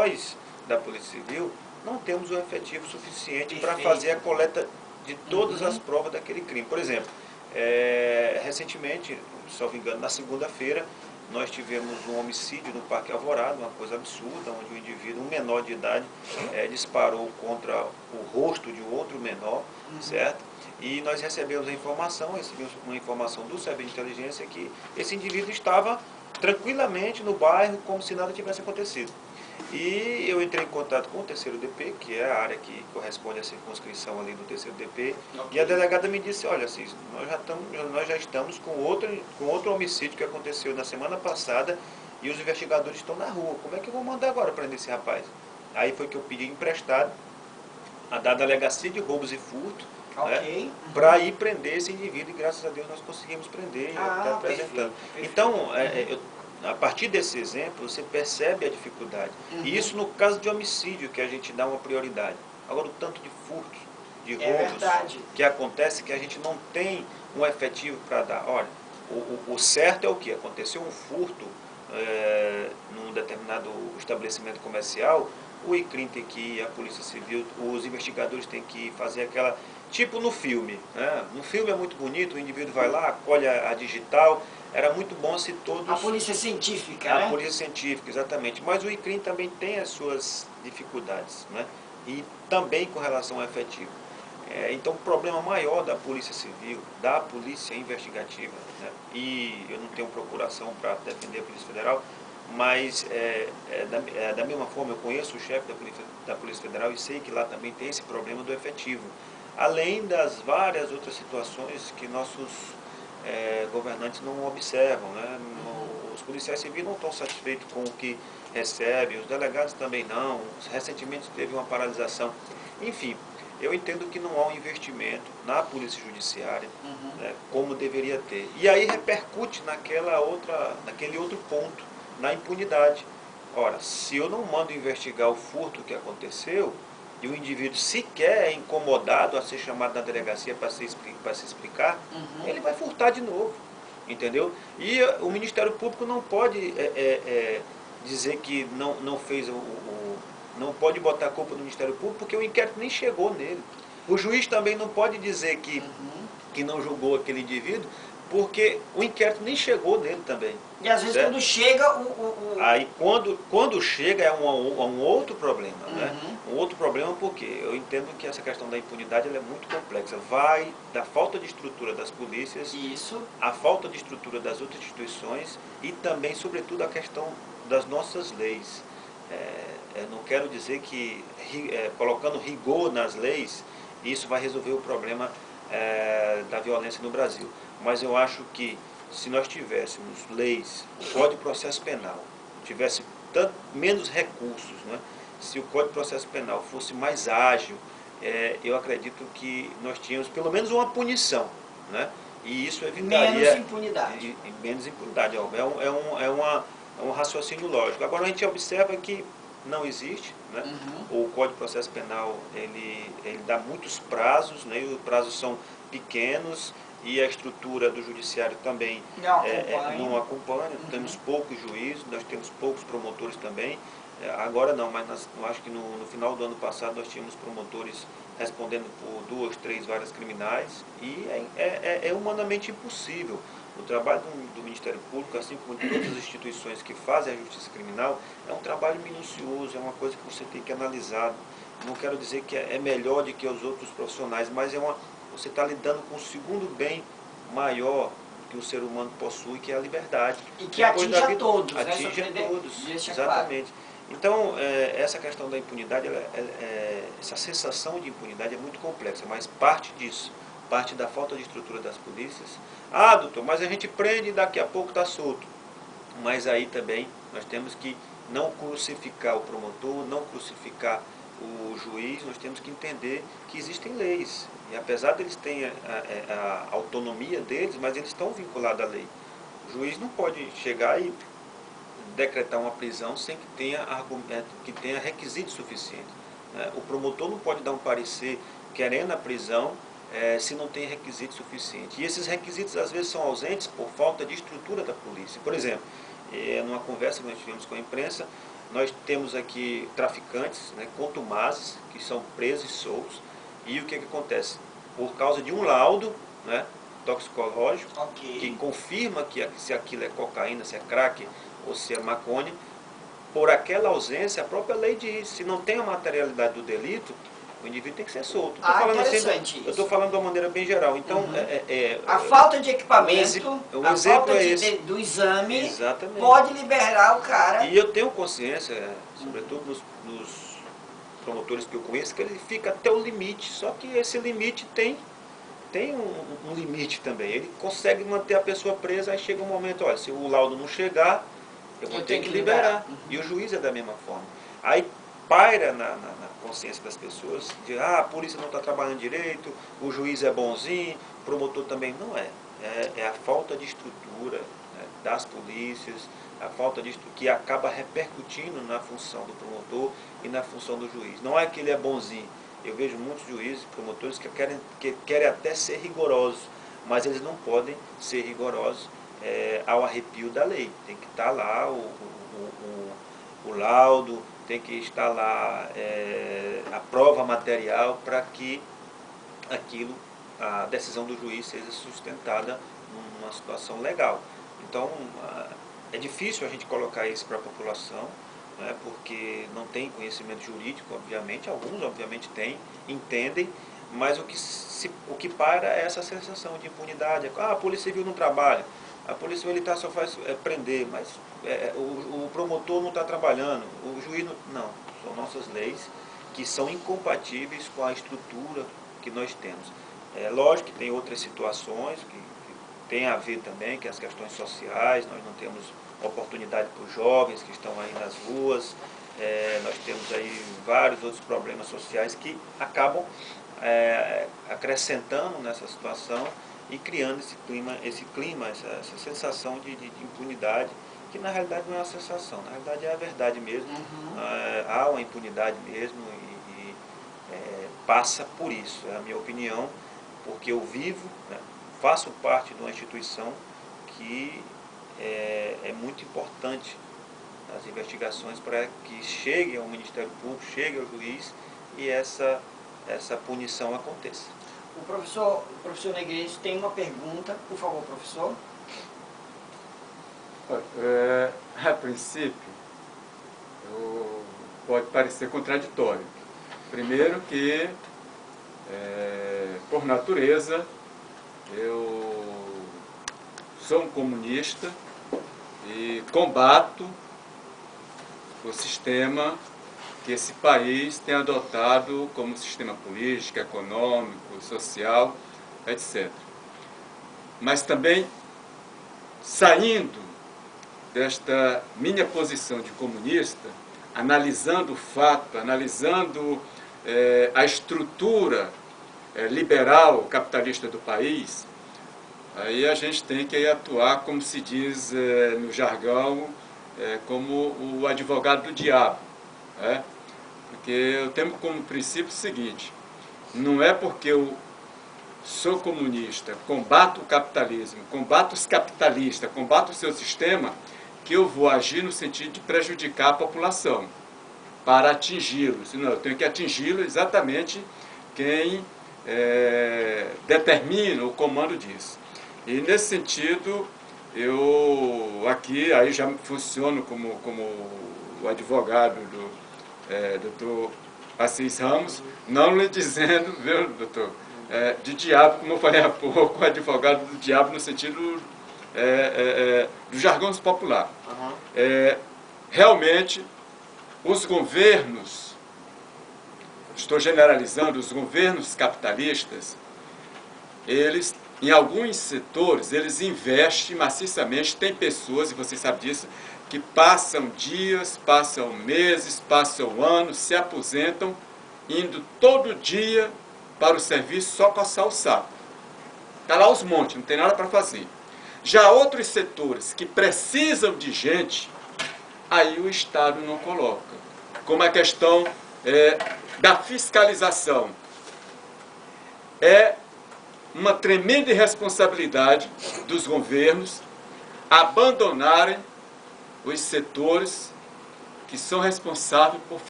nós, da Polícia Civil, não temos o efetivo suficiente para fazer a coleta de todas as provas daquele crime. Por exemplo, recentemente, se não me engano, na segunda-feira, nós tivemos um homicídio no Parque Alvorada, uma coisa absurda, onde um indivíduo, um menor de idade, disparou contra o rosto de um outro menor, certo? E nós recebemos uma informação do Serviço de Inteligência que esse indivíduo estava tranquilamente no bairro, como se nada tivesse acontecido. E eu entrei em contato com o 3º DP, que é a área que corresponde à circunscrição ali do 3º DP, e a delegada me disse, olha, Cis, nós já estamos com outro homicídio que aconteceu na semana passada e os investigadores estão na rua, como é que eu vou mandar agora prender esse rapaz? Aí foi que eu pedi emprestado da Delegacia de Roubos e Furto, para ir prender esse indivíduo, e graças a Deus nós conseguimos prender e está apresentando. Perfeito. Então, a partir desse exemplo, você percebe a dificuldade. E isso no caso de homicídio, que a gente dá uma prioridade. Agora, o tanto de furtos, de roubos que acontece, que a gente não tem um efetivo para dar. Olha, o certo é o que? Aconteceu um furto num determinado estabelecimento comercial, o ICRIM tem que ir, a Polícia Civil, os investigadores têm que fazer aquela... Tipo no filme, né? No filme é muito bonito, o indivíduo vai lá, colhe a digital, era muito bom se todos... A polícia científica, né? A polícia científica, exatamente. Mas o ICRIM também tem as suas dificuldades, né? E também com relação ao efetivo. Então, o problema maior da Polícia Civil, da Polícia Investigativa, né? E eu não tenho procuração para defender a Polícia Federal, mas da mesma forma eu conheço o chefe da Polícia Federal e sei que lá também tem esse problema do efetivo. Além das várias outras situações que nossos governantes não observam, né? Os policiais civis não estão satisfeitos com o que recebem, os delegados também não, recentemente teve uma paralisação. Enfim, eu entendo que não há um investimento na Polícia Judiciária, né, como deveria ter. E aí repercute naquele outro ponto, na impunidade. Ora, se eu não mando investigar o furto que aconteceu, e o indivíduo sequer é incomodado a ser chamado na delegacia para se explicar, ele vai furtar de novo, entendeu? E o Ministério Público não pode dizer que não fez não pode botar a culpa no Ministério Público, porque o inquérito nem chegou nele. O juiz também não pode dizer que não julgou aquele indivíduo, porque o inquérito nem chegou nele também. E às vezes quando chega Aí quando chega é um outro problema, né? Um outro problema porque eu entendo que essa questão da impunidade ela é muito complexa. Vai da falta de estrutura das polícias, a falta de estrutura das outras instituições e também, sobretudo, a questão das nossas leis. Eu não quero dizer que colocando rigor nas leis, isso vai resolver o problema da violência no Brasil. Mas eu acho que se nós tivéssemos leis, o Código de Processo Penal tivesse menos recursos, né? Se o Código de Processo Penal fosse mais ágil, eu acredito que nós tínhamos pelo menos uma punição, né? E isso evitaria... Menos impunidade. Menos impunidade, é um raciocínio lógico. Agora a gente observa que não existe, né? O Código de Processo Penal, ele dá muitos prazos, né? E os prazos são pequenos, e a estrutura do judiciário também não acompanha. Temos poucos juízes, nós temos poucos promotores também. Agora não, mas eu acho que no final do ano passado nós tínhamos promotores respondendo por 2, 3 varas criminais, e é humanamente impossível. O trabalho do Ministério Público, assim como de todas as instituições que fazem a justiça criminal, é um trabalho minucioso, é uma coisa que você tem que analisar. Não quero dizer que é melhor do que os outros profissionais, mas você está lidando com o segundo bem maior que o ser humano possui, que é a liberdade. E que atinge a todos, né? Atinge a todos, exatamente. Então, essa questão da impunidade, essa sensação de impunidade é muito complexa, mas parte disso, parte da falta de estrutura das polícias. Ah, doutor, mas a gente prende e daqui a pouco está solto. Mas aí também nós temos que não crucificar o promotor, não crucificar o juiz, nós temos que entender que existem leis. E apesar deles terem a autonomia deles, mas eles estão vinculados à lei. O juiz não pode chegar e decretar uma prisão sem que tenha requisitos suficientes. O promotor não pode dar um parecer querendo a prisão se não tem requisitos suficientes. E esses requisitos às vezes são ausentes por falta de estrutura da polícia. Por exemplo, numa conversa que nós tivemos com a imprensa, nós temos aqui traficantes, né, contumazes, que são presos e soltos, e o que acontece? Por causa de um laudo, né, toxicológico, que confirma que se aquilo é cocaína, se é crack ou se é maconha, por aquela ausência, a própria lei diz, se não tem a materialidade do delito, o indivíduo tem que ser solto. Eu estou falando de uma maneira bem geral. Então, a falta de equipamento, a falta do exame, exatamente, pode liberar o cara. E eu tenho consciência, sobretudo nos promotores que eu conheço, que ele fica até o limite, só que esse limite tem um limite também. Ele consegue manter a pessoa presa, aí chega um momento, olha, se o laudo não chegar, eu vou ter que liberar. E o juiz é da mesma forma. Aí paira na consciência das pessoas, de a polícia não está trabalhando direito, o juiz é bonzinho, o promotor também. Não é. É a falta de estrutura, né, das polícias, a falta de estrutura, que acaba repercutindo na função do promotor e na função do juiz. Não é que ele é bonzinho. Eu vejo muitos juízes, promotores que querem até ser rigorosos, mas eles não podem ser rigorosos ao arrepio da lei. Tem que estar lá o laudo, tem que estar lá a prova material para que a decisão do juiz seja sustentada numa situação legal. Então, é difícil a gente colocar isso para a população, né, porque não tem conhecimento jurídico, obviamente, alguns obviamente têm, entendem, mas o que para é essa sensação de impunidade. A Polícia Civil não trabalha, a Polícia Militar só faz prender, mas o promotor não está trabalhando, o juiz não. São nossas leis que são incompatíveis com a estrutura que nós temos. Lógico que tem outras situações que tem a ver também, que as questões sociais, nós não temos oportunidade para os jovens que estão aí nas ruas, nós temos aí vários outros problemas sociais que acabam acrescentando nessa situação e criando esse clima, essa sensação de impunidade, que na realidade não é uma sensação, na realidade é a verdade mesmo. Há uma impunidade mesmo e passa por isso, é a minha opinião, porque eu vivo, né, faço parte de uma instituição que é muito importante nas investigações para que chegue ao Ministério Público, chegue ao juiz e essa punição aconteça. O professor Negreiros tem uma pergunta, por favor, professor. A princípio, pode parecer contraditório. Primeiro que, por natureza, eu sou um comunista e combato o sistema que esse país tem adotado como sistema político, econômico, social, etc. Mas também, saindo desta minha posição de comunista, analisando o fato, analisando a estrutura liberal, capitalista do país, aí a gente tem que atuar, como se diz no jargão, como o advogado do diabo. Porque eu tenho como princípio o seguinte: não é porque eu sou comunista, combato o capitalismo, combato os capitalistas, combato o seu sistema, que eu vou agir no sentido de prejudicar a população, para atingi-los. Não, eu tenho que atingi-lo exatamente quem determina o comando disso. E nesse sentido, eu aqui aí já funciono como o advogado do doutor Assis Ramos, não lhe dizendo, viu, doutor, de diabo, como eu falei há pouco, advogado do diabo no sentido do jargão popular. Realmente, os governos, estou generalizando, os governos capitalistas, eles, em alguns setores, eles investem maciçamente, tem pessoas, e você sabe disso, que passam dias, passam meses, passam anos, se aposentam, indo todo dia para o serviço só coçar o saco. Está lá os montes, não tem nada para fazer. Já outros setores que precisam de gente, aí o Estado não coloca. Como a questão da fiscalização. É uma tremenda irresponsabilidade dos governos abandonarem os setores que são responsáveis por